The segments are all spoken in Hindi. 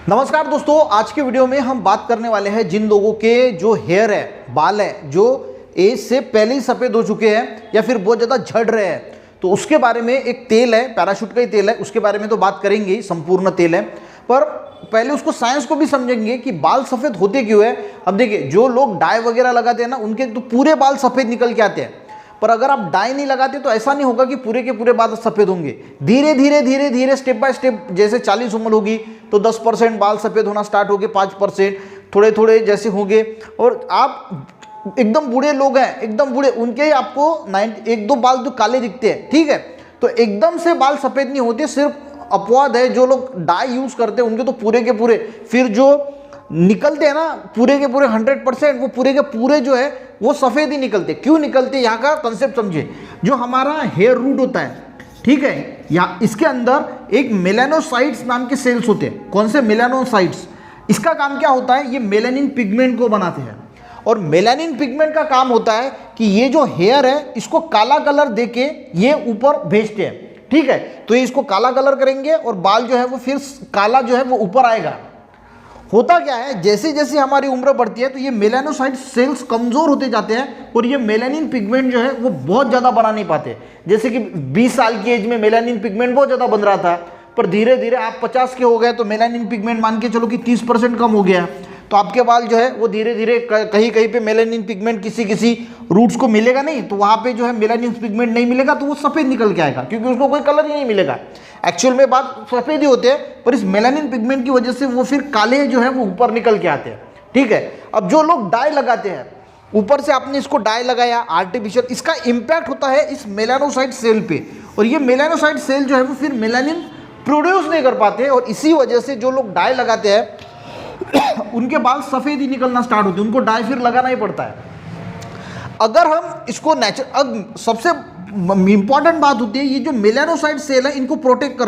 नमस्कार दोस्तों, आज के वीडियो में हम बात करने वाले हैं जिन लोगों के जो हेयर है, बाल है, जो एज से पहले ही सफ़ेद हो चुके हैं या फिर बहुत ज़्यादा झड़ रहे हैं, तो उसके बारे में एक तेल है, पैराशूट का ही तेल है, उसके बारे में तो बात करेंगे ही, संपूर्ण तेल है। पर पहले उसको साइंस को भी समझेंगे कि बाल सफ़ेद होते क्यों है। अब देखिए, जो लोग डाई वगैरह लगाते हैं ना, उनके तो पूरे बाल सफ़ेद निकल के आते हैं। पर अगर आप डाई नहीं लगाते तो ऐसा नहीं होगा कि पूरे के पूरे बाल सफ़ेद होंगे। धीरे धीरे धीरे धीरे स्टेप बाय स्टेप, जैसे 40 उम्र होगी तो 10% बाल सफ़ेद होना स्टार्ट होंगे, 5%, थोड़े थोड़े जैसे होंगे। और आप एकदम बूढ़े लोग हैं, एकदम बूढ़े, उनके आपको 1-2 बाल तो काले दिखते हैं, ठीक है। तो एकदम से बाल सफ़ेद नहीं होते, सिर्फ अपवाद है। जो लोग डाई यूज़ करते हैं उनके तो पूरे के पूरे, फिर जो निकलते हैं ना पूरे के पूरे 100%, वो पूरे के पूरे जो है वो सफ़ेद ही निकलते। क्यों निकलते, यहाँ का कंसेप्ट समझिए। जो हमारा हेयर रूट होता है, ठीक है, या इसके अंदर एक मेलानोसाइट्स नाम के सेल्स होते हैं। कौन से? मेलानोसाइट्स। इसका काम क्या होता है? ये मेलानिन पिगमेंट को बनाते हैं। और मेलानिन पिगमेंट का काम होता है कि ये जो हेयर है इसको काला कलर देके ये ऊपर भेजते हैं, ठीक है। तो ये इसको काला कलर करेंगे और बाल जो है वो फिर काला जो है वो ऊपर आएगा। होता क्या है, जैसे जैसे हमारी उम्र बढ़ती है तो ये मेलानोसाइट सेल्स कमज़ोर होते जाते हैं और ये मेलानिन पिगमेंट जो है वो बहुत ज़्यादा बना नहीं पाते। जैसे कि 20 साल की एज में मेलानिन पिगमेंट बहुत ज़्यादा बन रहा था, पर धीरे धीरे आप 50 के हो गए तो मेलानिन पिगमेंट मान के चलो कि 30% कम हो गया। तो आपके बाल जो है वो धीरे धीरे कहीं कहीं पे मेलानिन पिगमेंट किसी किसी रूट्स को मिलेगा नहीं, तो वहाँ पे जो है मेलानिन पिगमेंट नहीं मिलेगा, तो वो सफ़ेद निकल के आएगा, क्योंकि उसको कोई कलर ही नहीं मिलेगा। एक्चुअल में बात सफ़ेद ही होते हैं, पर इस मेलानिन पिगमेंट की वजह से वो फिर काले जो है वो ऊपर निकल के आते हैं, ठीक है। अब जो लोग डाई लगाते हैं, ऊपर से आपने इसको डाई लगाया आर्टिफिशियल, इसका इम्पैक्ट होता है इस मेलानोसाइट सेल पे, और ये मेलानोसाइट सेल जो है वो फिर मेलानिन प्रोड्यूस नहीं कर पाते, और इसी वजह से जो लोग डाई लगाते हैं उनके बाल सफ़ेद ही निकलना स्टार्ट होते हैं, उनको डाई फिर लगाना ही पड़ता है। अगर हम इसको अब सबसे इंपॉर्टेंट बात होती है, ये जो मेलानोसाइट सेल है इनको प्रोटेक्ट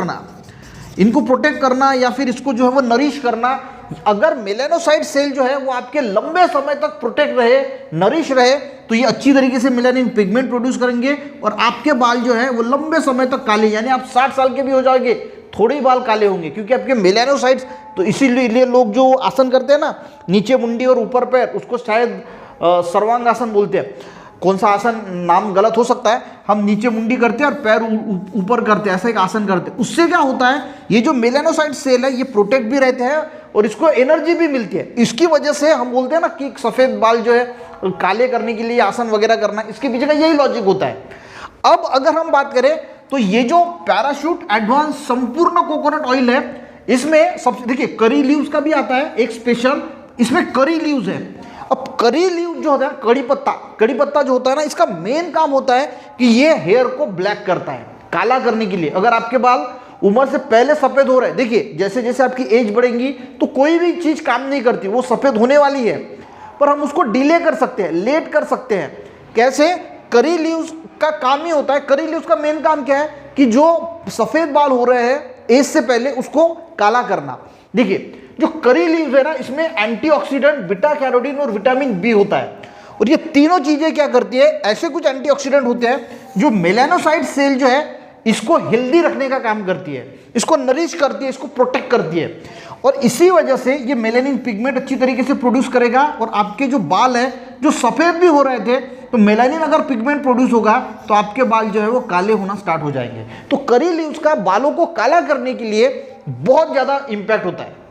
करना, या फिर इसको जो है वो नरिश करना। अगर मेलानोसाइट सेल जो है वो आपके लंबे समय तक प्रोटेक्ट रहे, नरिश रहे, तो ये अच्छी तरीके से मेलानिन पिगमेंट प्रोड्यूस करेंगे और आपके बाल जो है वो लंबे समय तक काले, यानी आप 60 साल के भी हो जाओगे थोड़े ही बाल काले होंगे, क्योंकि आपके मेलानोसाइट्स। तो इसीलिए लोग जो आसन करते हैं ना, नीचे मुंडी और ऊपर पैर, उसको शायद सर्वांग आसन बोलते हैं। कौन सा आसन, नाम गलत हो सकता है। हम नीचे मुंडी करते हैं और पैर ऊपर करते हैं, ऐसा एक आसन करते हैं। उससे क्या होता है, ये जो मेलानोसाइट सेल है ये प्रोटेक्ट भी रहते हैं और इसको एनर्जी भी मिलती है। इसकी वजह से हम बोलते हैं ना कि सफ़ेद बाल जो है काले करने के लिए आसन वगैरह करना, इसके पीछे का यही लॉजिक होता है। अब अगर हम बात करें तो ये जो पैराशूट एडवांस संपूर्ण कोकोनट ऑयल है, इसमें सबसे देखिए करी लीव्स का भी आता है एक स्पेशल, इसमें करी लीव्स है। अब करी लीव जो होता है, कड़ी पत्ता जो होता है ना, इसका मेन काम होता है कि ये हेयर को ब्लैक करता है, काला करने के लिए। अगर आपके बाल उम्र से पहले सफ़ेद हो रहे हैं, देखिए जैसे जैसे आपकी एज बढ़ेगी तो कोई भी चीज़ काम नहीं करती, वो सफ़ेद होने वाली है, पर हम उसको डिले कर सकते हैं, लेट कर सकते हैं। कैसे? करी लीव्स का काम ही होता है, करी लीव्स का मेन काम क्या है कि जो सफ़ेद बाल हो रहे हैं एज से पहले उसको काला करना। देखिए जो करी लीव्स है ना, इसमें एंटीऑक्सीडेंट, बीटा कैरोटीन और विटामिन बी होता है, और ये तीनों चीजें क्या करती है, ऐसे कुछ एंटीऑक्सीडेंट होते हैं जो मेलानोसाइट सेल जो है इसको हेल्दी रखने का काम करती है, इसको नरिश करती है, इसको प्रोटेक्ट करती है, और इसी वजह से ये मेलानिन पिगमेंट अच्छी तरीके से प्रोड्यूस करेगा। और आपके जो बाल है जो सफ़ेद भी हो रहे थे, तो मेलानिन अगर पिगमेंट प्रोड्यूस होगा तो आपके बाल जो है वो काले होना स्टार्ट हो जाएंगे। तो करी लीव्स का बालों को काला करने के लिए बहुत ज़्यादा इम्पैक्ट होता है।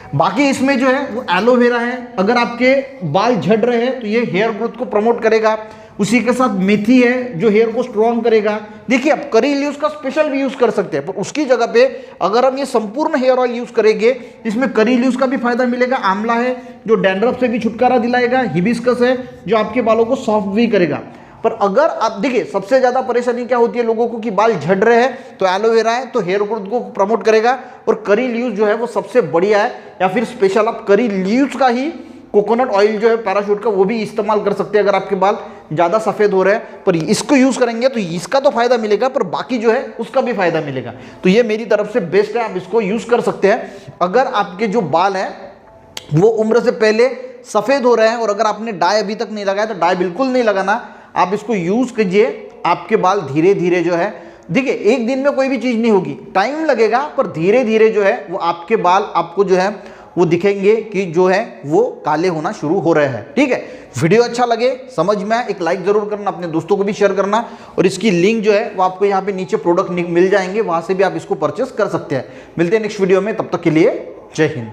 बाकी इसमें जो है वो एलोवेरा है, अगर आपके बाल झड़ रहे हैं तो ये हेयर ग्रोथ को प्रमोट करेगा। उसी के साथ मेथी है जो हेयर को स्ट्रॉन्ग करेगा। देखिए अब करी लीव्स का स्पेशल भी यूज कर सकते हैं, पर उसकी जगह पे अगर हम ये संपूर्ण हेयर ऑयल यूज करेंगे, इसमें करी लीव्स का भी फायदा मिलेगा। आंवला है जो डैंड्रफ से भी छुटकारा दिलाएगा, हिबिस्कस है जो आपके बालों को सॉफ्ट भी करेगा। पर अगर आप देखिए सबसे ज्यादा परेशानी क्या होती है लोगों को कि बाल झड़ रहे हैं, तो एलोवेरा है तो हेयर ग्रोथ को प्रमोट करेगा, और करी लीव्स जो है वो सबसे बढ़िया है। या फिर स्पेशल आप करी लीव्स का ही कोकोनट ऑयल जो है पैराशूट का, वो भी इस्तेमाल कर सकते हैं अगर आपके बाल ज़्यादा सफ़ेद हो रहे हैं। पर इसको यूज़ करेंगे तो इसका तो फायदा मिलेगा, पर बाकी जो है उसका भी फायदा मिलेगा। तो ये मेरी तरफ से बेस्ट है, आप इसको यूज़ कर सकते हैं अगर आपके जो बाल हैं वो उम्र से पहले सफ़ेद हो रहे हैं। और अगर आपने डाई अभी तक नहीं लगाया तो डाई बिल्कुल नहीं लगाना, आप इसको यूज़ कीजिए। आपके बाल धीरे धीरे जो है, देखिए एक दिन में कोई भी चीज़ नहीं होगी, टाइम लगेगा, पर धीरे धीरे जो है वो आपके बाल आपको जो है वो दिखेंगे कि जो है वो काले होना शुरू हो रहे हैं। ठीक है, वीडियो अच्छा लगे, समझ में आए, एक लाइक जरूर करना, अपने दोस्तों को भी शेयर करना, और इसकी लिंक जो है वो आपको यहाँ पे नीचे प्रोडक्ट मिल जाएंगे, वहां से भी आप इसको परचेस कर सकते हैं। मिलते हैं नेक्स्ट वीडियो में, तब तक के लिए जय हिंद।